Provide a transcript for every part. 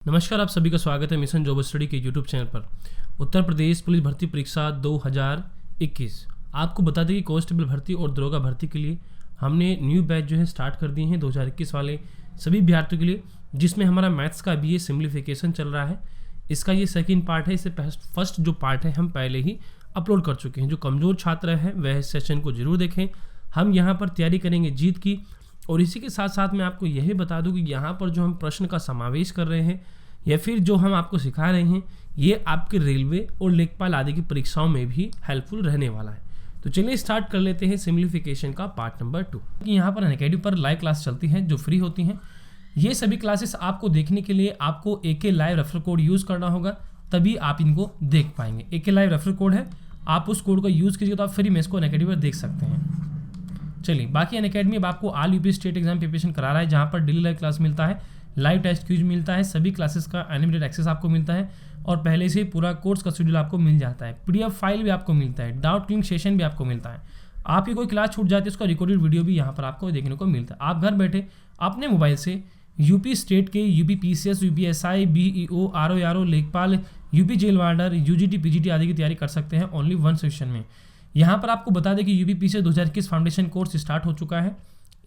नमस्कार, आप सभी का स्वागत है मिशन जॉब स्टडी के यूट्यूब चैनल पर। उत्तर प्रदेश पुलिस भर्ती परीक्षा 2021 आपको बता दें कि कांस्टेबल भर्ती और दरोगा भर्ती के लिए हमने न्यू बैच जो है स्टार्ट कर दिए हैं 2021 वाले सभी अभ्यर्थियों के लिए, जिसमें हमारा मैथ्स का भी ये सिम्प्लीफिकेशन चल रहा है। इसका ये सेकंड पार्ट है। इससे फर्स्ट जो पार्ट है हम पहले ही अपलोड कर चुके हैं। जो कमज़ोर छात्र हैं वह इस सेशन को जरूर देखें। हम यहाँ पर तैयारी करेंगे जीत की, और इसी के साथ साथ मैं आपको यह भी बता दूं कि यहाँ पर जो हम प्रश्न का समावेश कर रहे हैं या फिर जो हम आपको सिखा रहे हैं ये आपके रेलवे और लेखपाल आदि की परीक्षाओं में भी हेल्पफुल रहने वाला है। तो चलिए स्टार्ट कर लेते हैं सिम्प्लीफिकेशन का पार्ट नंबर 2। यहाँ पर अनअकैडमी पर लाइव क्लास चलती है जो फ्री होती हैं। ये सभी क्लासेस आपको देखने के लिए आपको एके लाइव रेफर कोड यूज़ करना होगा, तभी आप इनको देख पाएंगे। एके लाइव रेफर कोड है, आप उस कोड का यूज़ कीजिए तो आप फ्री में इसको अनअकैडमी पर देख सकते हैं। चलिए, बाकी अनअकैडमी अब आपको all UP state exam preparation करा रहा है, जहाँ पर डेली लाइव क्लास मिलता है, लाइव टेस्ट क्यूज मिलता है, सभी क्लासेस का अनलिमिटेड एक्सेस आपको मिलता है और पहले से ही पूरा कोर्स का शेड्यूल आपको मिल जाता है। पीडीएफ फाइल भी आपको मिलता है, डाउट क्लियरिंग सेशन भी आपको मिलता है। आपकी कोई क्लास छूट जाती है उसका रिकॉर्डेड वीडियो भी यहाँ पर आपको देखने को मिलता है। आप घर बैठे अपने मोबाइल से यूपी स्टेट के UP PCS, UP SI, BEO, RO, लेखपाल, UP jail warder, UGT, PGT आदि की तैयारी कर सकते हैं ओनली वन सेशन में। यहाँ पर आपको बता दें कि UP PCS 2021 foundation course start हो चुका है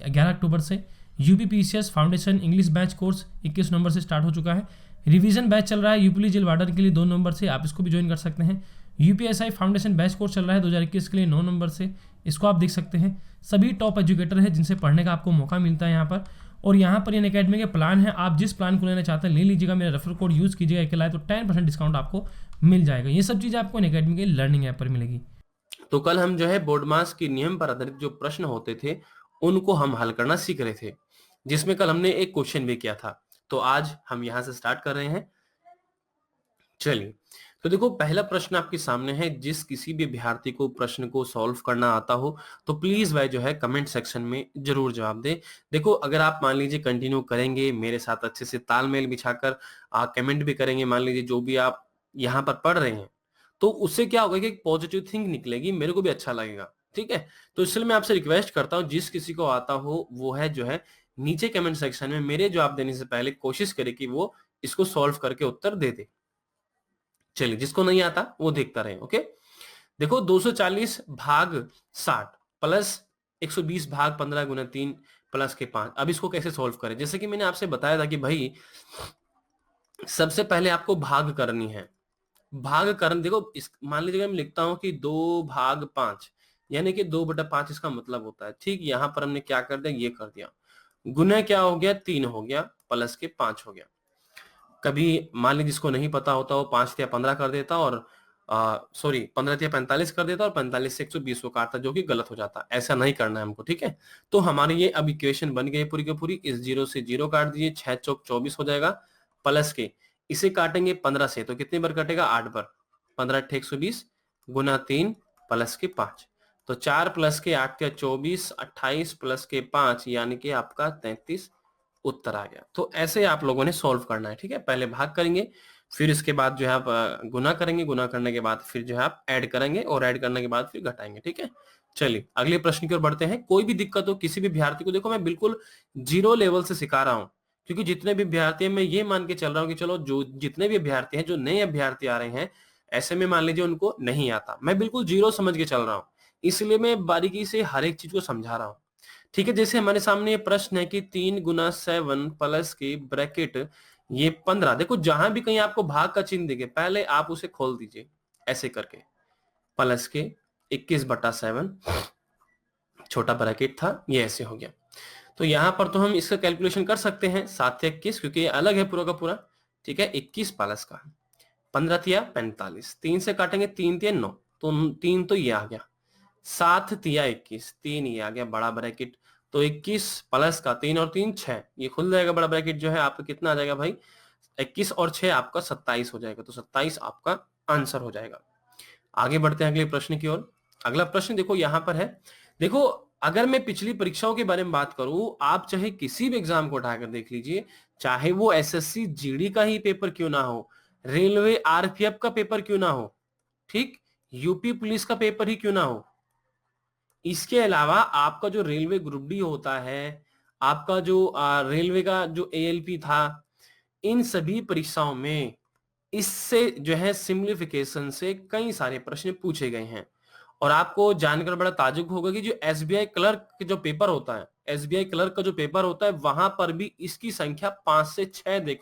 11 अक्टूबर से। UP PCS foundation English batch course 21 नवंबर से स्टार्ट हो चुका है। रिवीजन बैच चल रहा है यूपी जेल वार्डर के लिए 2 नवंबर से, आप इसको भी ज्वाइन कर सकते हैं। यूपीएसआई फाउंडेशन बैच कोर्स चल रहा है 2021 के लिए 9 नवंबर से, इसको आप देख सकते हैं। सभी टॉप एजुकेटर हैं जिनसे पढ़ने का आपको मौका मिलता है यहाँ पर। और यहाँ पर इन अकेडमी के प्लान है, आप जिस प्लान को लेना चाहते हैं ले लीजिएगा, मेरा रेफर कोड यूज़ कीजिएगा एक लाइव, तो 10% डिस्काउंट आपको मिल जाएगा। ये सब चीज़ें आपको इन अकेडमी के लर्निंग ऐप पर मिलेगी। तो कल हम जो है बोर्ड मास के नियम पर आधारित जो प्रश्न होते थे उनको हम हल करना सीख रहे थे, जिसमें कल हमने एक क्वेश्चन भी किया था। तो आज हम यहां से स्टार्ट कर रहे हैं। चलिए, तो देखो पहला प्रश्न आपके सामने है। जिस किसी भी अभ्यर्थी को प्रश्न को सॉल्व करना आता हो तो प्लीज वह जो है कमेंट सेक्शन में जरूर जवाब दे। देखो, अगर आप मान लीजिए कंटिन्यू करेंगे मेरे साथ, अच्छे से तालमेल बिछाकर आप कमेंट भी करेंगे, मान लीजिए जो भी आप यहाँ पर पढ़ रहे हैं, तो उससे क्या होगा कि एक पॉजिटिव थिंक निकलेगी, मेरे को भी अच्छा लगेगा। ठीक है, तो इसलिए मैं आपसे रिक्वेस्ट करता हूं जिस किसी को आता हो वो है जो है नीचे कमेंट सेक्शन में मेरे जवाब देने से पहले कोशिश करे कि वो इसको सॉल्व करके उत्तर दे दे। चलिए, जिसको नहीं आता वो देखता रहे। ओके, देखो 240 भाग 60 प्लस 120 भाग 15 गुना 3 प्लस के 5। अब इसको कैसे सॉल्व करें? जैसे कि मैंने आपसे बताया था कि भाई सबसे पहले आपको भाग करनी है। भाग करन देखो, इस मान लीजिए मैं लिखता हूं कि 2 भाग 5, यानी कि 2/5 इसका मतलब होता है। ठीक, यहां पर हमने क्या कर दिया, ये कर दिया। गुना क्या हो गया, 3 हो गया, प्लस के 5 हो गया। कभी मान लीजिए जिसको नहीं पता होता वो 5 या 15 कर देता, और सॉरी 15 या 45 कर देता और 45 से 120 को काटता, जो कि गलत हो जाता। ऐसा नहीं करना है हमको। ठीक है, तो हमारी ये अब इक्वेशन बन गई पूरी की पूरी। इस 0 से 0 काट दीजिए, 6 चौक 24 हो जाएगा, प्लस के इसे काटेंगे 15 से तो कितनी बार कटेगा, 8 बार। 15 × 120 गुना 3 प्लस के 5, तो 4 प्लस के 8 या 24, 28 प्लस के 5 यानी कि आपका 33 उत्तर आ गया। तो ऐसे आप लोगों ने सॉल्व करना है। ठीक है, पहले भाग करेंगे, फिर इसके बाद जो है आप गुना करेंगे, गुना करने के बाद फिर जो है आप ऐड करेंगे और ऐड करने के बाद फिर घटाएंगे। ठीक है, चलिए अगले प्रश्न की ओर बढ़ते हैं। कोई भी दिक्कत हो किसी भी विद्यार्थी को, देखो मैं बिल्कुल 0 लेवल से सिखा रहा हूं, क्योंकि जितने भी अभ्यर्थी हैं मैं ये मान के चल रहा हूं कि चलो जो जितने भी अभ्यर्थी हैं, जो नए अभ्यर्थी आ रहे हैं, ऐसे में मान लीजिए उनको नहीं आता, मैं बिल्कुल 0 समझ के चल रहा हूं, इसलिए मैं बारीकी से हर एक चीज को समझा रहा हूं। ठीक है, जैसे हमारे सामने ये प्रश्न है कि 3 गुना 7 प्लस के ब्रैकेट ये 15। देखो जहां भी कहीं आपको भाग का चिन्ह दिखे पहले आप उसे खोल दीजिए ऐसे करके, प्लस के 21/7 छोटा ब्रैकेट था, ये ऐसे हो गया। तो यहां पर तो हम इसका कैलकुलेशन कर सकते हैं 7 या 21, क्योंकि ये अलग है पूरा का पूरा। ठीक है, 21 प्लस का 15 तिया 45, 3 से काटेंगे 3 तिया 9, तो 3 तो ये आ गया, 7 तिया 21, 3 ये आ गया बड़ा ब्रैकेट। तो 21 प्लस का 3 और 3 6, ये खुल जाएगा बड़ा ब्रैकेट जो है आपका, कितना आ जाएगा भाई, 21 और 6 आपका 27 हो जाएगा। तो 27 आपका आंसर हो जाएगा। आगे बढ़ते हैं अगले प्रश्न की ओर। अगला प्रश्न देखो यहां पर है। देखो, अगर मैं पिछली परीक्षाओं के बारे में बात करूं, आप चाहे किसी भी एग्जाम को उठाकर देख लीजिए, चाहे वो एसएससी जीडी का ही पेपर क्यों ना हो, रेलवे आरपीएफ का पेपर क्यों ना हो, ठीक, यूपी पुलिस का पेपर ही क्यों ना हो, इसके अलावा आपका जो रेलवे ग्रुप डी होता है, आपका जो रेलवे का जो एएलपी था, इन सभी परीक्षाओं में इससे जो है सिम्प्लीफिकेशन से कई सारे प्रश्न पूछे गए हैं। और आपको जानकर बड़ा ताज्जुब होगा कि जो एसबीआई क्लर्क के जो पेपर होता है, एसबीआई क्लर्क का जो पेपर होता है, वहां पर भी इसकी संख्या 5 से 6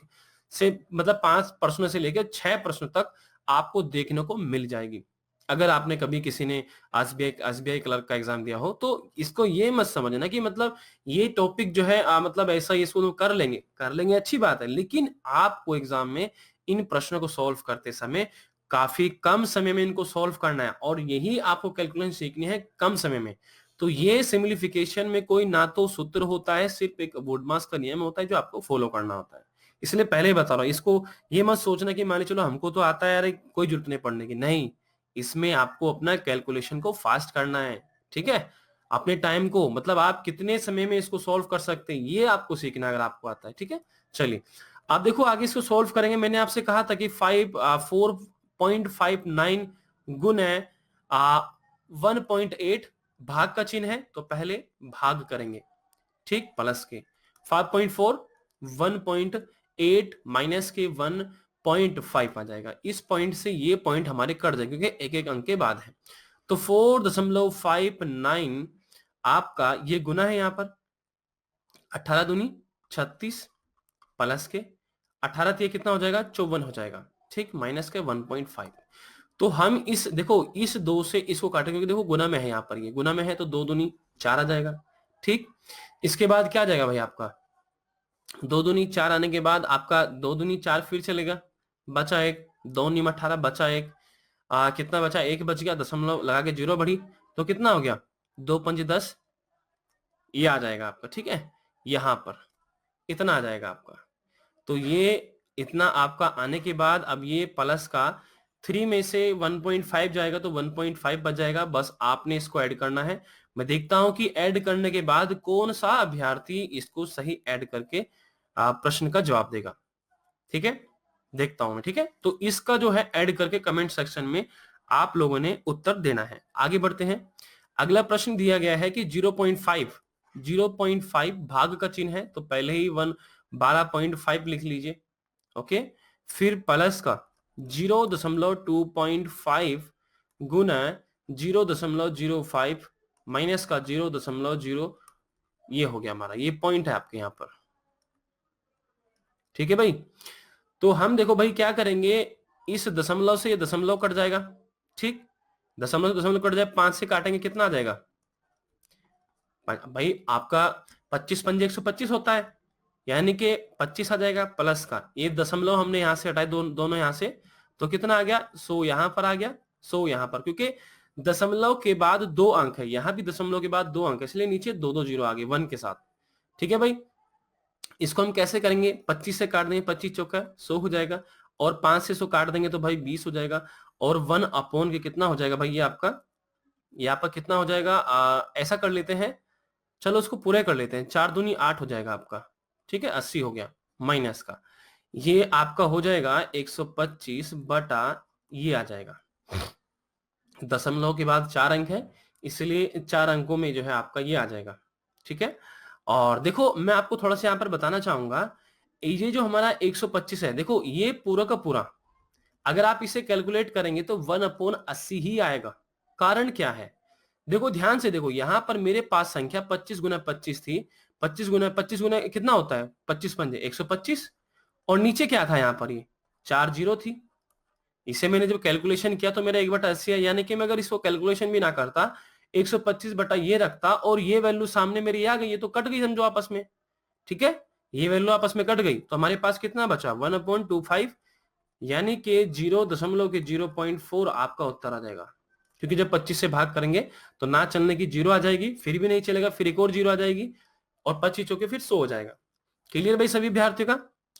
मतलब 5 प्रश्नों से लेकर 6 प्रश्नों तक आपको देखने को मिल जाएगी। अगर आपने कभी किसी ने एसबीआई क्लर्क का एग्जाम दिया हो, तो इसको ये मत समझना कि मतलब ये टॉपिक जो है मतलब ऐसा इसको तो कर लेंगे अच्छी बात है, लेकिन आपको एग्जाम में इन प्रश्नों को सॉल्व करते समय काफी कम समय में इनको सॉल्व करना है, और यही आपको कैलकुलेशन सीखनी है कम समय में। तो ये सिम्प्लीफिकेशन में कोई ना तो सूत्र होता है, सिर्फ एक बोर्डमास का नियम होता है जो आपको फॉलो करना होता है। इसलिए पहले ही बता रहा हूं, इसको ये मत सोचना कि मान ली चलो हमको तो आता है यार, कोई जरूरत नहीं पढ़ने की, नहीं। इसमें आपको अपना कैलकुलेशन को फास्ट करना है, ठीक है। अपने टाइम को, मतलब आप कितने समय में इसको सॉल्व कर सकते हैं, ये आपको सीखना अगर आपको आता है, ठीक है। चलिए आप देखो आगे इसको सॉल्व करेंगे। मैंने आपसे कहा था कि 4.59 गुण है 1.8, भाग का चिन्ह है तो पहले भाग करेंगे, ठीक, प्लस के 5.4 1.8 माइनस के 1.5 आ जाएगा। इस पॉइंट से ये पॉइंट हमारे कट जाएंगे क्योंकि एक एक अंक के बाद है। तो 4.59 आपका ये गुना है, यहां पर 18 दूनी 36 प्लस के 18 ये कितना हो जाएगा 54 हो जाएगा, ठीक, माइनस के 1.5। तो हम इस देखो इस 2 से इसको काटेंगे क्योंकि देखो गुना में है, यहां पर ये गुना में है तो 2 दूनी 4 आ जाएगा, ठीक। इसके बाद क्या आ जाएगा भाई आपका 2 दूनी 4 आने के बाद आपका 2 दूनी 4 फिर चलेगा, बचा एक, 2 नीम 18 बचा एक, कितना बचा, एक बच गया, दशमलव लगा के 0 बढ़ी तो कितना हो गया 2 पंजे 10, ये आ जाएगा आपका, ठीक है। यहां पर इतना आ जाएगा आपका। तो ये इतना आपका आने के बाद अब ये प्लस का 3 में से 1.5 जाएगा तो 1.5 बच जाएगा, बस आपने इसको ऐड करना है। मैं देखता हूं कि ऐड करने के बाद कौन सा अभ्यर्थी इसको सही ऐड करके प्रश्न का जवाब देगा, ठीक है, देखता हूं मैं, ठीक है। तो इसका जो है ऐड करके कमेंट सेक्शन में आप लोगों ने उत्तर देना है। आगे बढ़ते हैं। अगला प्रश्न दिया गया है कि 0.5 भाग का चिन्ह है तो पहले ही 12.5 लिख लीजिए, ओके। फिर प्लस का 0.25 गुना 0.05 माइनस का 0.0, ये हो गया हमारा, ये पॉइंट है आपके यहां पर, ठीक है भाई। तो हम देखो भाई क्या करेंगे, इस दशमलव से ये दशमलव कट जाएगा, ठीक, दशमलव दशमलव कट जाए, 5 से काटेंगे कितना आ जाएगा भाई आपका 25 पंजे 125 होता है, यानी कि 25 आ जाएगा, प्लस का ये दशमलव हमने यहां से हटाए, दोनों यहां से, तो कितना आ गया 100 यहां पर आ गया, 100 यहां पर, क्योंकि दशमलव के बाद 2 अंक है, यहां भी दशमलव के बाद 2 अंक है, इसलिए नीचे 2 जीरो आ गए 1 के साथ, ठीक है भाई। इसको हम कैसे करेंगे, 25 से काट देंगे, 25 चौका 100 हो जाएगा, और 5 से 100 काट देंगे तो भाई 20 हो जाएगा, और 1 अपॉन के कितना हो जाएगा भाई, ये आपका यहाँ पर कितना हो जाएगा, ऐसा कर लेते हैं, चलो उसको पूरे कर लेते हैं, 4 दूनी 8 हो जाएगा आपका, ठीक है, 80 हो गया, माइनस का ये आपका हो जाएगा 125 बटा, ये आ जाएगा, दशमलव के बाद 4 अंक है इसलिए 4 अंकों में जो है आपका ये आ जाएगा, ठीक है। और देखो मैं आपको थोड़ा सा यहाँ पर बताना चाहूंगा, ये जो हमारा 125 है, देखो ये पूरा का पूरा अगर आप इसे कैलकुलेट करेंगे तो 1/80 ही आएगा। कारण क्या है, देखो ध्यान से देखो, यहां पर मेरे पास संख्या 25 गुना 25 थी, 25 गुना कितना होता है 25 पंजे 125, और नीचे क्या था यहाँ पर, ये 4 जीरो थी। इसे मैंने जब कैलकुलेशन किया तो मेरा 1/80 है, यानी कि मैं अगर इसको कैलकुलेशन भी ना करता, 125 बटा ये रखता और ये वैल्यू सामने मेरी आ गई, ये तो कट गई समझो आपस में, ठीक है, ये वैल्यू आपस में कट गई, तो हमारे पास कितना बचा 1/25, यानी कि 0.04 आपका उत्तर आ जाएगा, क्योंकि जब 25 से भाग करेंगे तो ना चलने की 0 आ जाएगी, फिर भी नहीं चलेगा, फिर एक और 0 आ जाएगी, और 25 चौके फिर 100 हो जाएगा। क्लियर भाई सभी विद्यार्थियों का,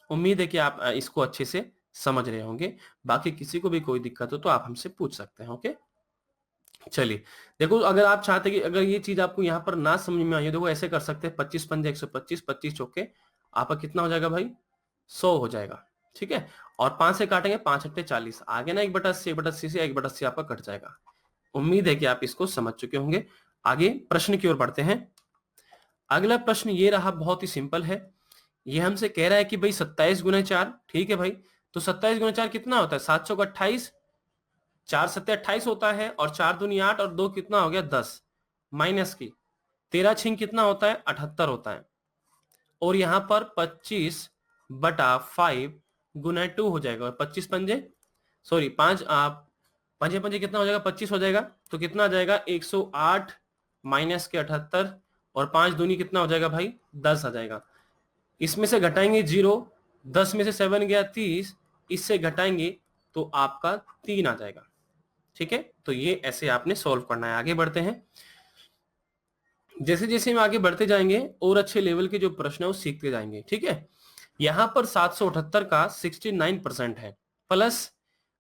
उम्मीद है कि आप इसको अच्छे से समझ रहे होंगे। बाकी किसी को भी कोई दिक्कत हो तो आप हमसे पूछ सकते हैं, ओके। चलिए देखो, अगर आप चाहते कि अगर ये चीज आपको यहाँ पर ना समझ में आई है, देखो ऐसे कर सकते हैं, 25 पंजे 125, 25 चौके आपका कितना हो जाएगा भाई 100 हो जाएगा, ठीक है। और 5 से काटेंगे, 5 अट्ठे 40 आगे ना 1/80, 1/80 से 1/80 आपका कट जाएगा। उम्मीद है कि आप इसको समझ चुके होंगे। आगे प्रश्न की ओर बढ़ते हैं। अगला प्रश्न ये रहा, बहुत ही सिंपल है ये हमसे कह रहा है कि भाई 27 गुना 4, ठीक है भाई, तो 27 गुना 4 कितना होता है, 7 चौक 28, 4 सत्ते 28 होता है, और 4 दूनी 8 और 2 कितना हो गया 10, माइनस की 13 छिंग कितना होता है 78 होता है, और यहां पर 25 बटा 5 गुना 2 हो जाएगा, और 25 पंजे सॉरी 5 आप पंजे पंजे कितना हो जाएगा 25 हो जाएगा, तो कितना आ जाएगा 108 माइनस के 78, और 5 दूनी कितना हो जाएगा भाई 10 आ जाएगा। इसमें से घटाएंगे 0, 10 में से 7 गया 30, इससे घटाएंगे तो आपका 3 आ जाएगा। ठीक है, तो ये ऐसे आपने सॉल्व करना है। आगे बढ़ते हैं। जैसे जैसे हम आगे बढ़ते जाएंगे और अच्छे लेवल के जो प्रश्न है वो सीखते जाएंगे। ठीक है, यहां पर 778 का 69% है, प्लस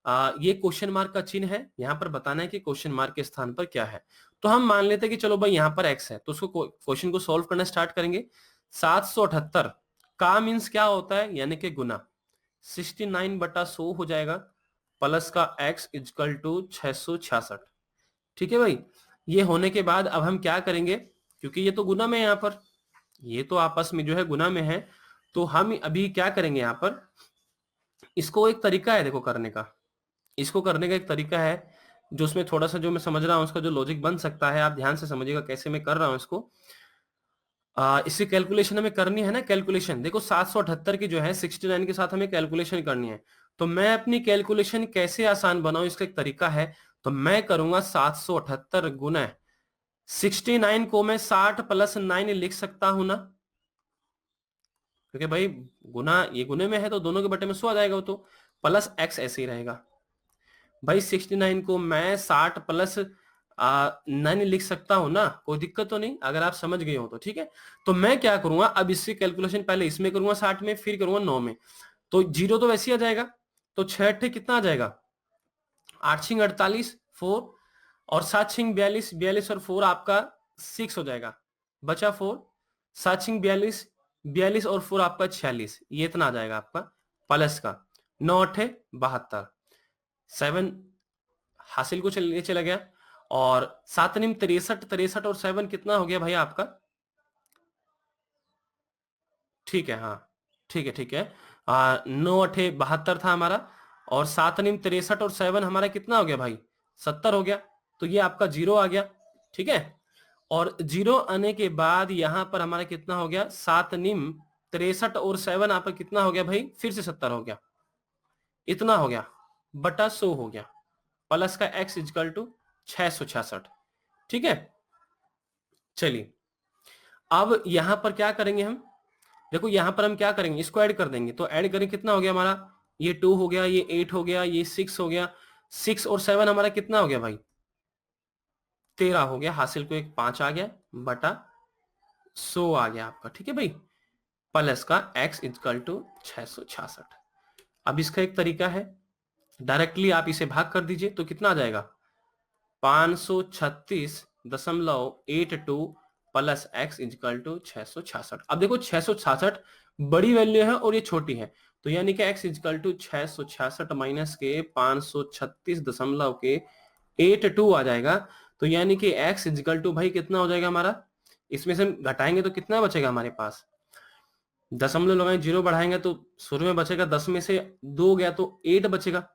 ये क्वेश्चन मार्क का चिन्ह है, यहां पर बताना है कि क्वेश्चन मार्क के स्थान पर क्या है। तो हम मान लेते हैं कि चलो भाई यहां पर x है, तो उसको क्वेश्चन को सॉल्व करना स्टार्ट करेंगे। 778 का मीन्स क्या होता है, यानी कि गुना 69 बटा 100 हो जाएगा, प्लस का x इजकल टू 666। ठीक है भाई, ये होने के बाद अब हम क्या करेंगे, क्योंकि ये तो गुना में है, यहाँ पर ये तो आपस में जो है गुना में है, तो हम अभी क्या करेंगे यहाँ पर, इसको एक तरीका है देखो करने का, इसको करने का एक तरीका है जो उसमें थोड़ा सा जो मैं समझ रहा हूं उसका जो लॉजिक बन सकता है, आप ध्यान से समझिएगा कैसे मैं कर रहा हूं इसको। इसकी कैलकुलेशन हमें करनी है ना, कैलकुलेशन देखो 778 की जो है 69 के साथ हमें कैलकुलेशन करनी है, तो मैं अपनी कैलकुलेशन कैसे आसान बनाऊं इसका एक तरीका है। तो मैं करूंगा 778 गुना 69 को मैं 60 प्लस 9 लिख सकता हूं ना, क्योंकि भाई गुना ये गुने में है तो दोनों के बटे में 100 आ जाएगा, वो तो प्लस x ऐसे ही रहेगा। भाई 69 को मैं 60 प्लस 9 लिख सकता हूं ना, कोई दिक्कत तो नहीं, अगर आप समझ गए हो तो ठीक है। तो मैं क्या करूंगा, अब इससे कैलकुलेशन पहले इसमें करूंगा 60 में, फिर करूंगा 9 में, तो 0 तो वैसे ही आ जाएगा, तो 6 अट्ठे कितना आ जाएगा 8 छिंग 48 4, और 7 छिंग 42 42 और 4 आपका 6 हो जाएगा, बचा 4, 7 छिंग 42 42 और 4 आपका 46, ये इतना आ जाएगा आपका, प्लस का 9 अट्ठे 72, 7 हासिल को चलिए चला गया, और 7 निम 63 63 और 7 कितना हो गया भाई आपका, ठीक है हाँ, ठीक है ठीक है, 9 अठे 72 था हमारा, और 7 निम 63 और 7 हमारा कितना हो गया भाई 70 हो गया, तो ये आपका 0 आ गया। ठीक है, और 0 आने के बाद यहां पर हमारा कितना हो गया 7 निम 63 और 7 आप कितना हो गया भाई फिर से 70 हो गया, इतना हो गया बटा 100 हो गया, प्लस का x इजकल टू 666। ठीक है, चलिए अब यहां पर क्या करेंगे हम, देखो यहां पर हम क्या करेंगे, इसको ऐड कर देंगे, तो ऐड करें कितना हो गया हमारा, ये 2 हो गया, ये 8 हो गया, ये 6 हो गया, 6 और 7 हमारा कितना हो गया भाई 13 हो गया, हासिल को एक 5 आ गया बटा 100 आ गया आपका। ठीक है भाई, प्लस का x इजकल टू 666। अब इसका एक तरीका है, डायरेक्टली आप इसे भाग कर दीजिए तो कितना आ जाएगा 536.82 प्लस x इजकल टू 666। अब देखो 666 बड़ी वैल्यू है और ये छोटी है, तो यानी कि x इजकल टू 666 माइनस के 536.82 आ जाएगा, तो यानी कि x इजकल टू भाई कितना हो जाएगा हमारा, इसमें से हम घटाएंगे तो कितना बचेगा हमारे पास, दशमलव लगाएं 0 बढ़ाएंगे तो शुरू में बचेगा, 10 में से 2 गया तो 8 बचेगा।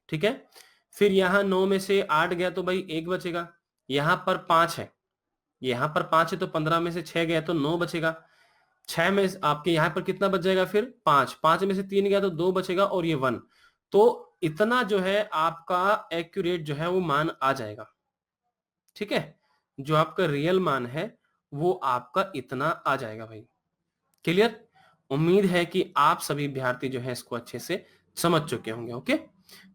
ठीक है, फिर यहां 9 में से 8 गया तो भाई 1 बचेगा, यहां पर 5 है, यहां पर 5 है तो 15 में से 6 गया तो 9 बचेगा, 6 में आपके यहां पर कितना बच जाएगा फिर 5, 5 में से 3 गया तो 2 बचेगा, और ये 1, तो इतना जो है आपका एक्यूरेट जो है वो मान आ जाएगा। ठीक है, जो आपका रियल मान है वो आपका इतना आ जाएगा भाई। क्लियर, उम्मीद है कि आप सभी विद्यार्थी जो है इसको अच्छे से समझ चुके होंगे। ओके,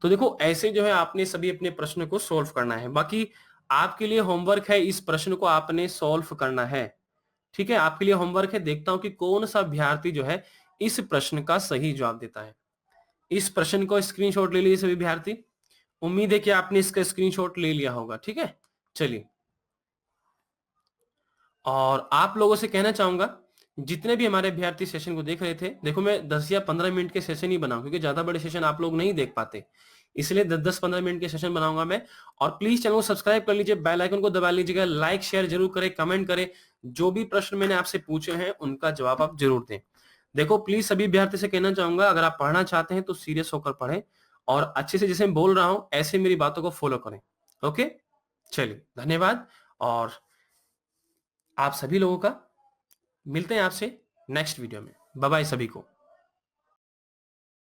तो देखो ऐसे जो है आपने सभी अपने प्रश्न को सॉल्व करना है, बाकी आपके लिए होमवर्क है, इस प्रश्न को आपने सॉल्व करना है। ठीक है, आपके लिए होमवर्क है, देखता हूं कि कौन सा विद्यार्थी जो है इस प्रश्न का सही जवाब देता है। इस प्रश्न को स्क्रीनशॉट ले लीजिए सभी विद्यार्थी, उम्मीद है कि आपने इसका स्क्रीनशॉट ले लिया होगा। ठीक है, चलिए, और आप लोगों से कहना चाहूंगा जितने भी हमारे अभ्यर्थी सेशन को देख रहे थे, देखो मैं 10 या 15 मिनट के सेशन ही बनाऊं, क्योंकि ज्यादा बड़े सेशन आप लोग नहीं देख पाते, इसलिए 10-10-15 मिनट के सेशन बनाऊंगा मैं। और प्लीज चैनल को सब्सक्राइब कर लीजिए, बेल आइकन को दबा लीजिएगा, लाइक शेयर जरूर करें, कमेंट करें, जो भी प्रश्न मैंने आपसे पूछे हैं उनका जवाब आप जरूर दें। देखो प्लीज सभी विद्यार्थी से कहना चाहूंगा, अगर आप पढ़ना चाहते हैं तो सीरियस होकर पढ़ें और अच्छे से जैसे मैं बोल रहा हूं ऐसे मेरी बातों को फॉलो करें। ओके, चलिए धन्यवाद। और आप सभी लोगों का मिलते हैं आपसे नेक्स्ट वीडियो में। बाय बाय सभी को।